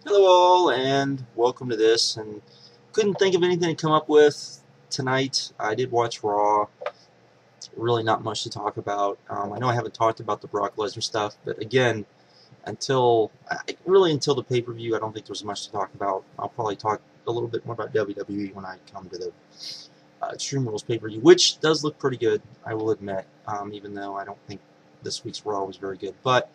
Hello all, and welcome to this. And couldn't think of anything to come up with tonight. I did watch Raw. Really not much to talk about. I know I haven't talked about the Brock Lesnar stuff, but again, until the pay-per-view, I don't think there's much to talk about. I'll probably talk a little bit more about WWE when I come to the Extreme Rules pay-per-view, which does look pretty good, I will admit, even though I don't think this week's Raw was very good. But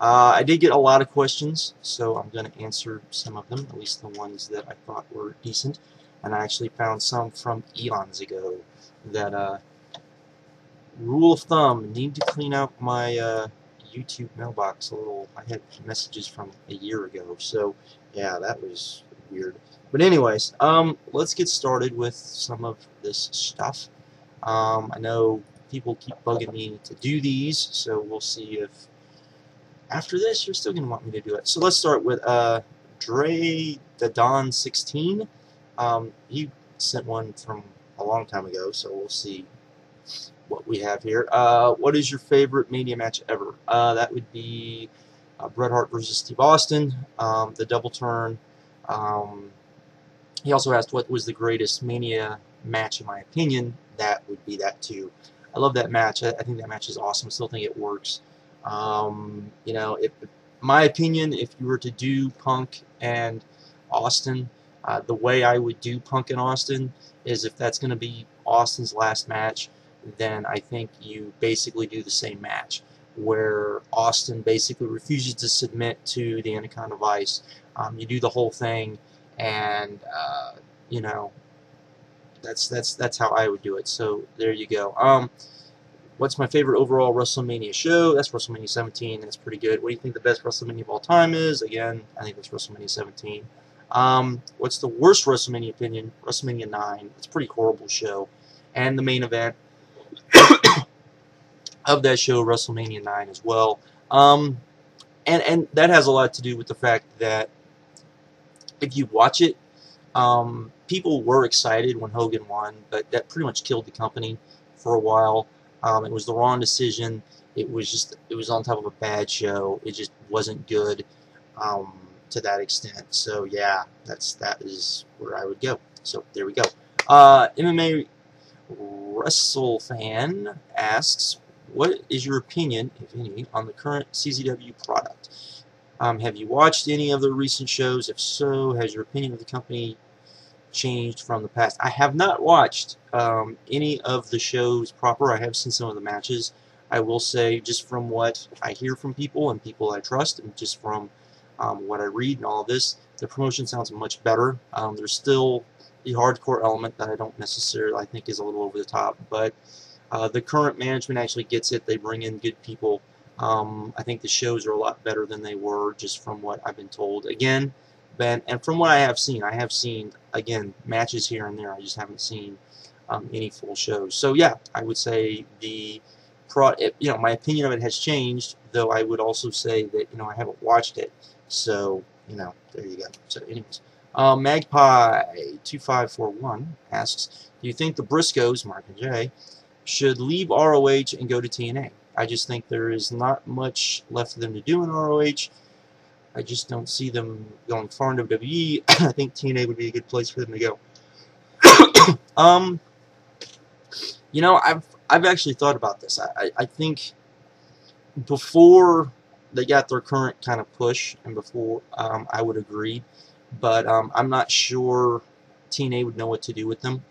I did get a lot of questions, so I'm going to answer some of them, at least the ones that I thought were decent. And I actually found some from eons ago that, rule of thumb, need to clean out my YouTube mailbox a little. I had messages from a year ago, so yeah, that was weird. But anyways, let's get started with some of this stuff. I know people keep bugging me to do these, so we'll see if after this you're still going to want me to do it. So let's start with Dre The Dawn 16. He sent one from a long time ago, so we'll see what we have here. What is your favorite Mania match ever? That would be Bret Hart versus Steve Austin, the double turn. He also asked what was the greatest Mania match in my opinion. That would be that too. I love that match. I think that match is awesome. I still think it works. You know, my opinion, if you were to do Punk and Austin, the way I would do Punk and Austin is if that's going to be Austin's last match, then I think you basically do the same match, where Austin basically refuses to submit to the Anaconda Vice. You do the whole thing, and you know, that's how I would do it. So there you go. What's my favorite overall WrestleMania show? That's WrestleMania 17. That's pretty good. What do you think the best WrestleMania of all time is? Again, I think that's WrestleMania 17. What's the worst WrestleMania opinion? WrestleMania 9. It's a pretty horrible show. And the main event of that show, WrestleMania 9 as well. And that has a lot to do with the fact that if you watch it, people were excited when Hogan won, but that pretty much killed the company for a while. It was the wrong decision. It was on top of a bad show. It just wasn't good to that extent. So yeah, that is where I would go. So there we go. mmawrestlefan asks, what is your opinion, if any, on the current CZW product? Have you watched any of the recent shows? If so, has your opinion of the company changed from the past? I have not watched any of the shows proper. I have seen some of the matches. I will say, just from what I hear from people and people I trust, and just from what I read and all of this, the promotion sounds much better. There's still the hardcore element that I don't necessarily, I think, is a little over the top, but the current management actually gets it. They bring in good people. I think the shows are a lot better than they were, just from what I've been told. Again, and from what I have seen, again, matches here and there. I just haven't seen any full shows. So yeah, I would say my opinion of it has changed, though I would also say that, I haven't watched it. So, there you go. So anyways, Magpie2541 asks, do you think the Briscoes, Mark and Jay, should leave ROH and go to TNA? I just think there is not much left for them to do in ROH. I just don't see them going far in WWE. I think TNA would be a good place for them to go. I've actually thought about this. I think before they got their current kind of push, and before I would agree, but I'm not sure TNA would know what to do with them.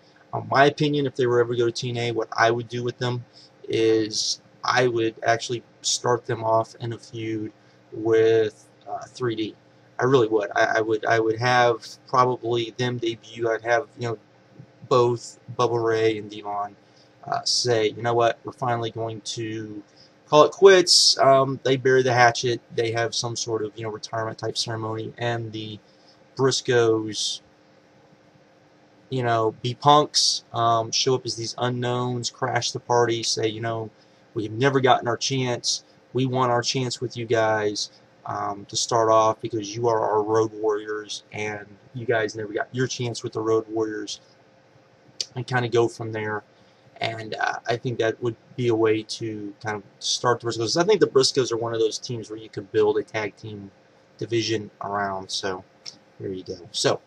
My opinion, if they were ever to go to TNA, what I would do with them is I would actually start them off in a feud with 3D. I really would. I would have probably them debut. I'd have both Bubba Ray and Devon say, you know what, we're finally going to call it quits. They bury the hatchet. They have some sort of retirement type ceremony, and the Briscoes be punks, show up as these unknowns, crash the party, say, we've never gotten our chance. We want our chance with you guys to start off because you are our Road Warriors, and you guys never got your chance with the Road Warriors, and kind of go from there. And I think that would be a way to kind of start the Briscoes. I think the Briscoes are one of those teams where you could build a tag team division around. So there you go. So,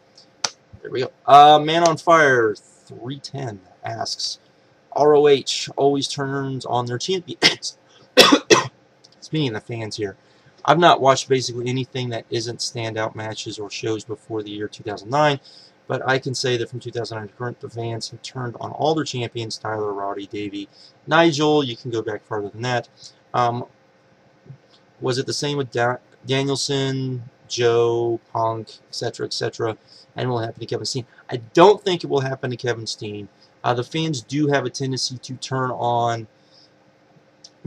there we go. Man on Fire 310 asks, ROH always turns on their champions. Speaking of the fans here, I've not watched basically anything that isn't standout matches or shows before the year 2009, but I can say that from 2009 to current, the fans have turned on all their champions: Tyler, Roddy, Davey, Nigel. You can go back farther than that. Was it the same with Danielson, Joe, Punk, etc., etc., and will happen to Kevin Steen? I don't think it will happen to Kevin Steen. The fans do have a tendency to turn on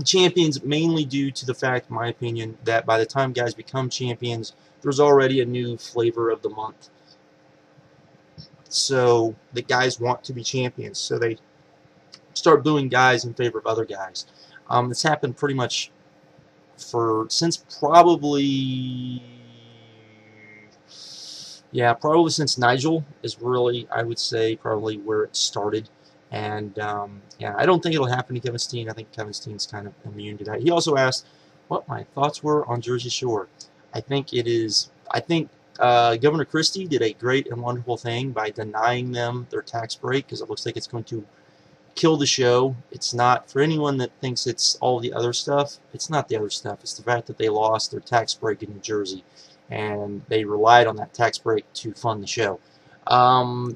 champions, mainly due to the fact, in my opinion, that by the time guys become champions, there's already a new flavor of the month. So the guys want to be champions, so they start booing guys in favor of other guys. It's happened pretty much since probably since Nigel is really, I would say, probably where it started. And yeah, I don't think it'll happen to Kevin Steen. I think Kevin Steen's kind of immune to that. He also asked what my thoughts were on Jersey Shore. I think Governor Christie did a great and wonderful thing by denying them their tax break, because it looks like it's going to kill the show. It's not, for anyone that thinks it's all the other stuff, it's not the other stuff. It's the fact that they lost their tax break in New Jersey, and they relied on that tax break to fund the show.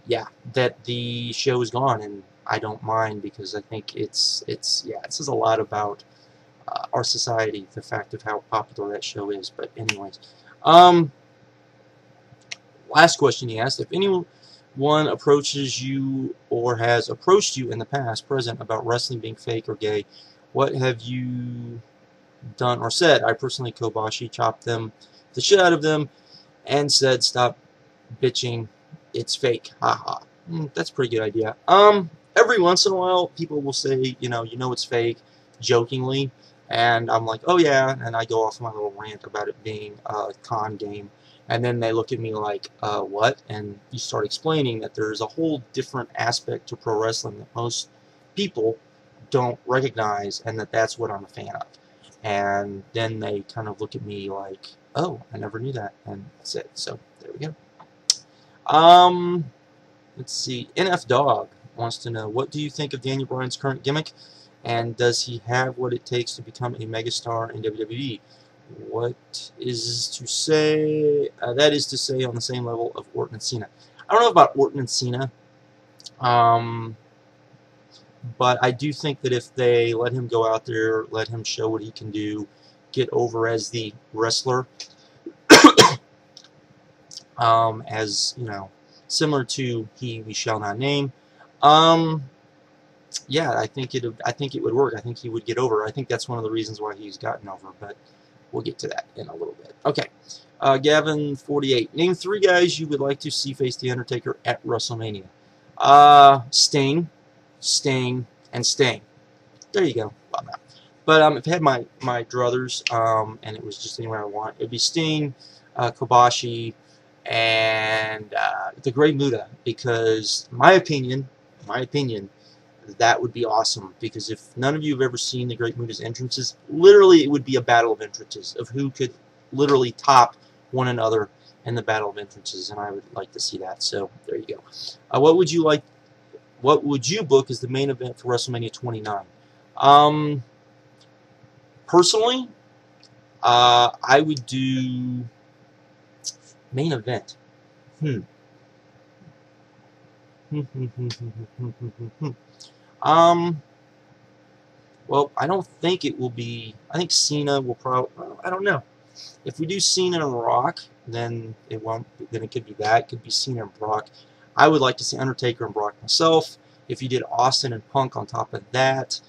Yeah, that the show is gone, and I don't mind, because I think it says a lot about our society, the fact of how popular that show is. But anyways, last question he asked: if anyone approaches you or has approached you in the past, present, about wrestling being fake or gay, what have you done or said? I personally Kobashi chopped the shit out of them and said, stop bitching, it's fake, haha. That's a pretty good idea. Every once in a while people will say, you know it's fake, jokingly, and I'm like, oh yeah, and I go off my little rant about it being a con game. And then they look at me like, what? And you start explaining that there's a whole different aspect to pro wrestling that most people don't recognize, and that's what I'm a fan of. And then they kind of look at me like, oh, I never knew that, and that's it. So there we go. Let's see. nfdog wants to know, what do you think of Daniel Bryan's current gimmick, and does he have what it takes to become a megastar in WWE? What is to say? That is to say, on the same level of Orton and Cena. I don't know about Orton and Cena, but I do think that if they let him go out there, let him show what he can do, get over as the wrestler, as similar to He We Shall Not Name, yeah, I think it would work. I think he would get over. I think that's one of the reasons why he's gotten over, but we'll get to that in a little bit. Okay, Gavin48. Name 3 guys you would like to see face The Undertaker at WrestleMania. Sting, and Sting. There you go. But if I had my druthers, and it was just anywhere I want, it would be Sting, Kobashi, and the Great Muta, because my opinion, that would be awesome, because if none of you have ever seen the Great Muta's entrances, literally it would be a battle of entrances of who could literally top one another in the battle of entrances, and I would like to see that. So there you go. What would you book as the main event for WrestleMania 29? Personally, I would do main event. Well, I don't think it will be. I think Cena will probably. I don't know. If we do Cena and Rock, then it won't. Then it could be that. It could be Cena and Brock. I would like to see Undertaker and Brock myself. If you did Austin and Punk on top of that,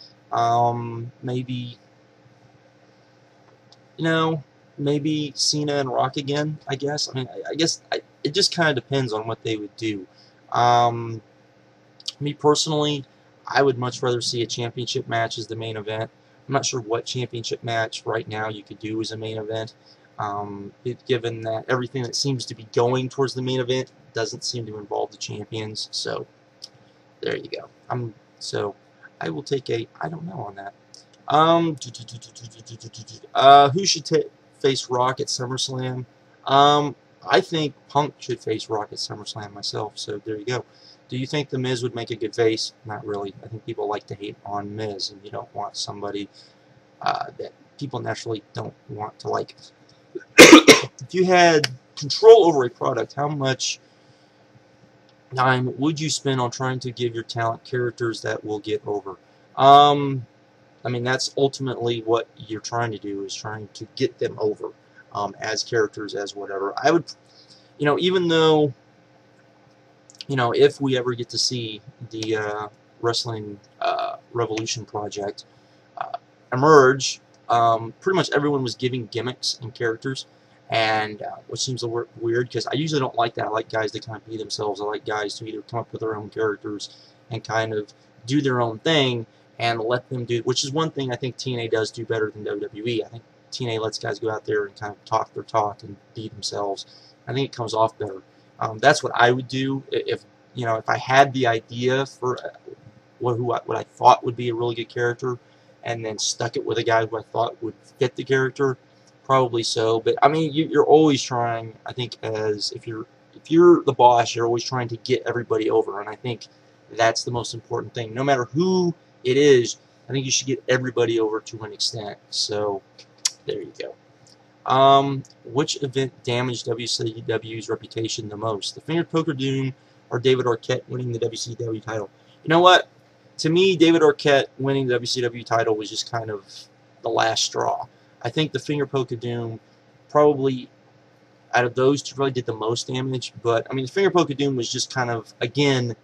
maybe. Maybe Cena and Rock again. I guess. I mean, it just kind of depends on what they would do. Me personally, I would much rather see a championship match as the main event. I'm not sure what championship match right now you could do as a main event, given that everything that seems to be going towards the main event doesn't seem to involve the champions. So there you go. So I will take a I don't know on that. Who should face Rock at SummerSlam? I think Punk should face Rock at SummerSlam myself, so there you go. Do you think The Miz would make a good face? Not really. I think people like to hate on Miz, and you don't want somebody that people naturally don't want to like. If you had control over a product, how much time would you spend on trying to give your talent characters that will get over? I mean, that's ultimately what you're trying to do, is trying to get them over as characters, as whatever. I would, even though, if we ever get to see the Wrestling Revolution project emerge, pretty much everyone was giving gimmicks and characters, and which seems a little weird, because I usually don't like that. I like guys to kind of be themselves. I like guys to either come up with their own characters and kind of do their own thing, and let them do, which is one thing I think TNA does do better than WWE. I think TNA lets guys go out there and kind of talk their talk and be themselves. I think it comes off better. That's what I would do if I had the idea for what I thought would be a really good character, and then stuck it with a guy who I thought would fit the character. Probably so, but I mean, you're always trying. I think if you're the boss, you're always trying to get everybody over, and I think that's the most important thing. No matter who it is, I think you should get everybody over to an extent. So there you go. Which event damaged WCW's reputation the most? The Finger Poker Doom or David Arquette winning the WCW title? You know what? To me, David Arquette winning the WCW title was just kind of the last straw. I think the Finger Poker Doom probably, out of those two, probably did the most damage. But I mean, the Finger Poker Doom was just kind of, again,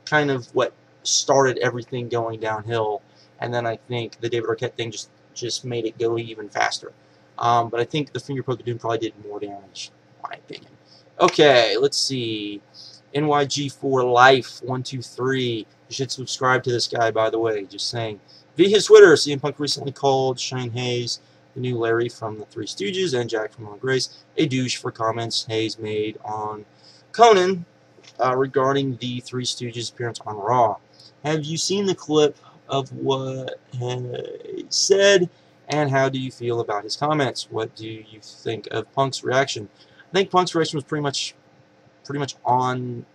kind of what started everything going downhill, and then I think the David Arquette thing just made it go even faster. But I think the Finger Poker Doom probably did more damage, in my opinion. Okay, let's see. NYG4 Life 123. You should subscribe to this guy, by the way. Just saying. Via his Twitter, CM Punk recently called Shane Hayes, the new Larry from the Three Stooges, and Jack from All Grace, a douche for comments Hayes made on Conan regarding the Three Stooges' appearance on Raw. Have you seen the clip of what he said, and how do you feel about his comments? What do you think of Punk's reaction? I think Punk's reaction was pretty much on,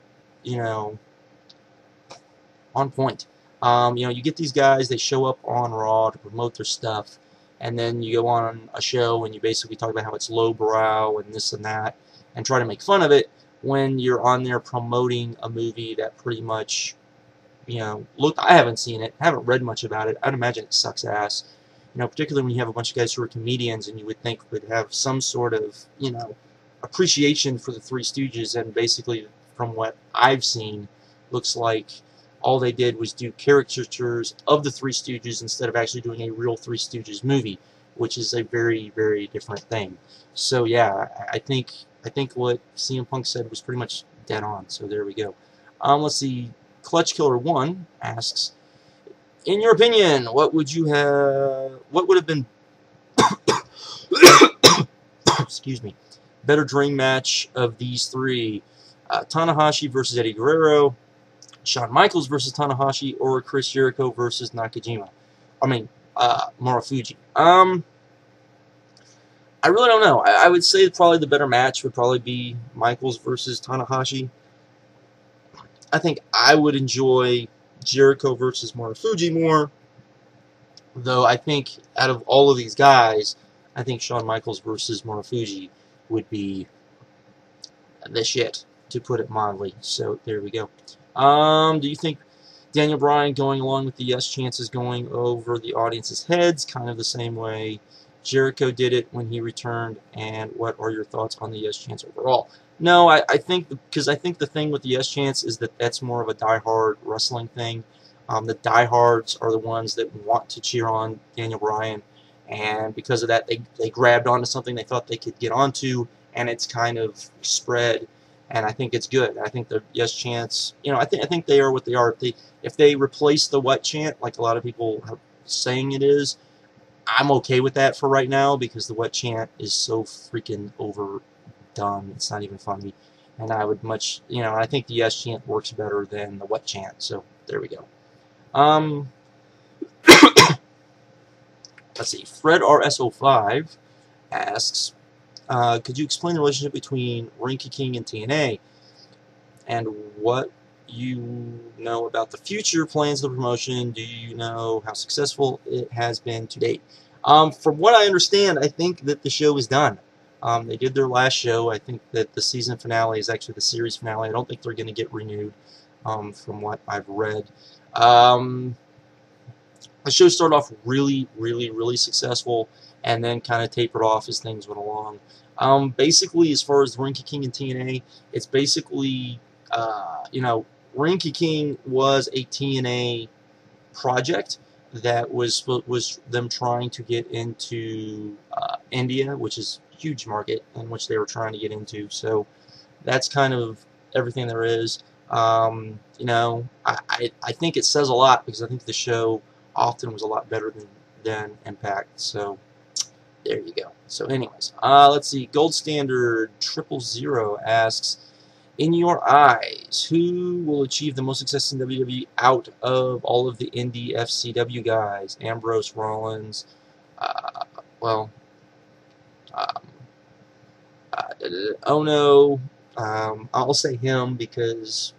on point. You get these guys, they show up on Raw to promote their stuff, and then you go on a show and you basically talk about how it's lowbrow and this and that, and try to make fun of it when you're on there promoting a movie that pretty much, look, I haven't seen it, haven't read much about it. I'd imagine it sucks ass. Particularly when you have a bunch of guys who are comedians and you would think would have some sort of, appreciation for the Three Stooges, and basically, from what I've seen, looks like all they did was do caricatures of the Three Stooges instead of actually doing a real Three Stooges movie, which is a very, very different thing. So yeah, I think what CM Punk said was pretty much dead on. So there we go. Let's see. Clutch Killer 1 asks, in your opinion, what would have been excuse me, better dream match of these three? Tanahashi versus Eddie Guerrero, Shawn Michaels versus Tanahashi, or Chris Jericho versus Nakajima? I mean, Marufuji. I really don't know. I would say probably the better match would probably be Michaels versus Tanahashi. I think I would enjoy Jericho versus Marufuji more, though I think out of all of these guys, I think Shawn Michaels versus Marufuji would be the shit, to put it mildly. So there we go. Do you think Daniel Bryan going along with the yes chance is going over the audience's heads, kind of the same way Jericho did it when he returned? And what are your thoughts on the yes chance overall? No, I think, because I think the thing with the yes chance is that that's more of a diehard wrestling thing. The diehards are the ones that want to cheer on Daniel Bryan, and because of that, they grabbed onto something they thought they could get onto, and it's kind of spread. And I think it's good. I think the yes chants, I think they are what they are. If they replace the what chant, like a lot of people are saying it is, I'm okay with that for right now, because the what chant is so freaking overdone. It's not even funny. And I would much, I think the yes chant works better than the what chant. So there we go. Let's see. Fred RSO5 asks, Could you explain the relationship between Ring King and TNA, and what you know about the future plans of the promotion? Do you know how successful it has been to date? From what I understand, I think that the show is done. They did their last show. I think that the season finale is actually the series finale. I don't think they're going to get renewed, from what I've read. The show started off really successful, and then kind of tapered off as things went along. Basically, as far as the Ring King and TNA, it's basically, you know, Ring King was a TNA project that was them trying to get into India, which is a huge market in which they were trying to get into. So that's kind of everything there is. You know, I think it says a lot, because I think the show often was a lot better than Impact. So there you go. So anyways, let's see. Gold Standard 000 asks, in your eyes, who will achieve the most success in WWE out of all of the indie FCW guys? Ambrose, Rollins, well, Ono. I'll say him because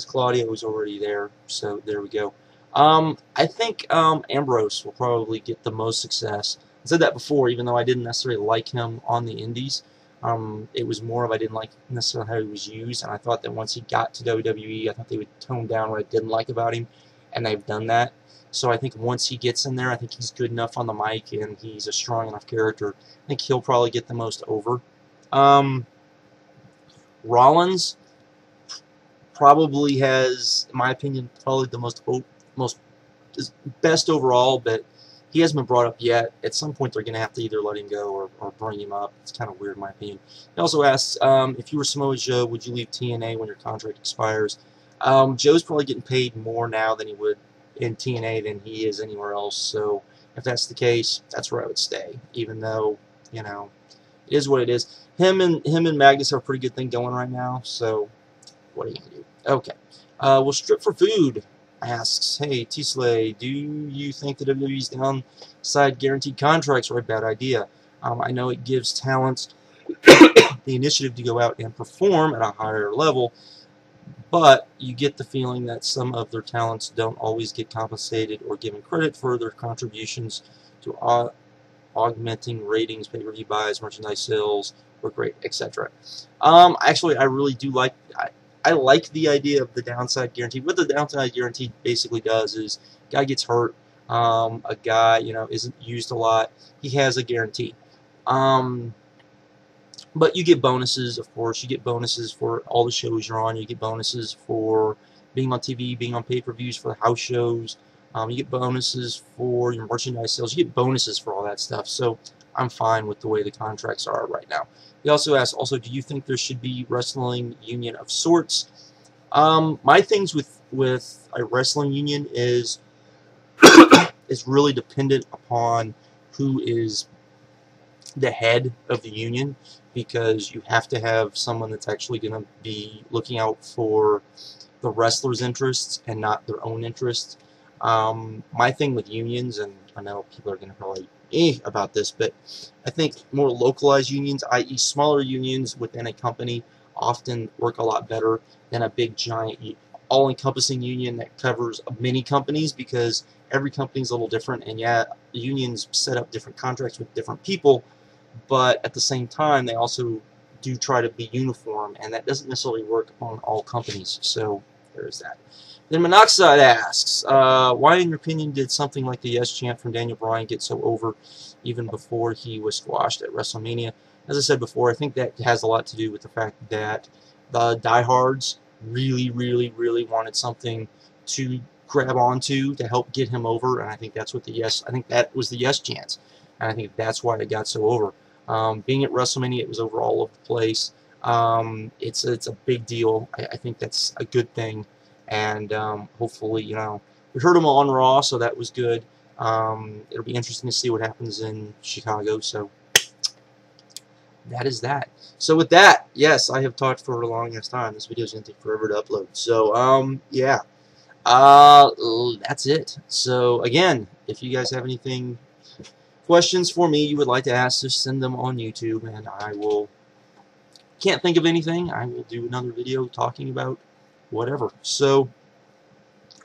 Claudio was already there. So there we go. I think Ambrose will probably get the most success. I said that before, even though I didn't necessarily like him on the indies. It was more of I didn't like necessarily how he was used, and I thought that once he got to WWE, I thought they would tone down what I didn't like about him, and they've done that. So I think once he gets in there, I think he's good enough on the mic, and he's a strong enough character. I think he'll probably get the most over. Rollins probably has, in my opinion, probably the most best overall, but he hasn't been brought up yet. At some point, they're going to have to either let him go or bring him up. It's kind of weird, in my opinion. He also asks, if you were Samoa Joe, would you leave TNA when your contract expires? Joe's probably getting paid more now than he would in TNA than he is anywhere else. So if that's the case, that's where I would stay. Even though, you know, it is what it is. Him and Magnus have a pretty good thing going right now. So what are you going to do? Okay. Well, Strip for Food asks, hey, T-Slay, do you think the WWE's downside guaranteed contracts are a bad idea? I know it gives talents the initiative to go out and perform at a higher level, but you get the feeling that some of their talents don't always get compensated or given credit for their contributions to augmenting ratings, pay-per-view buys, merchandise sales, work rate, etc. Actually, I really do like... I like the idea of the downside guarantee. What the downside guarantee basically does is, a guy gets hurt, a guy, you know, isn't used a lot, he has a guarantee. But you get bonuses, of course. You get bonuses for all the shows you're on. You get bonuses for being on TV, being on pay-per-views, for the house shows. You get bonuses for your merchandise sales. You get bonuses for all that stuff. So I'm fine with the way the contracts are right now. He also asks, do you think there should be wrestling union of sorts? My things with a wrestling union is really dependent upon who is the head of the union, because you have to have someone that's actually going to be looking out for the wrestlers' interests and not their own interests. My thing with unions, and I know people are going to probably about this, but I think more localized unions, i.e. smaller unions within a company, often work a lot better than a big giant all-encompassing union that covers many companies, because every company is a little different, and yeah, the unions set up different contracts with different people, but at the same time they also do try to be uniform, and that doesn't necessarily work on all companies. So there's that. Then Monoxide asks, why in your opinion did something like the Yes chant from Daniel Bryan get so over even before he was squashed at WrestleMania? As I said before, I think that has a lot to do with the fact that the diehards really wanted something to grab onto to help get him over, and I think that's what I think that was the Yes chant, and I think that's why it got so over. Being at WrestleMania, it was over all over the place. It's a big deal. I think that's a good thing. And hopefully, you know, we heard him on Raw, so that was good. It'll be interesting to see what happens in Chicago. So that is that. So with that, yes, I have talked for a long ass time. This video is going to take forever to upload. So yeah, that's it. So again, if you guys have anything questions for me you would like to ask, just send them on YouTube, and I will. Can't think of anything, I will do another video talking about whatever. So,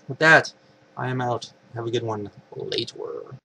with that, I am out. Have a good one. Later.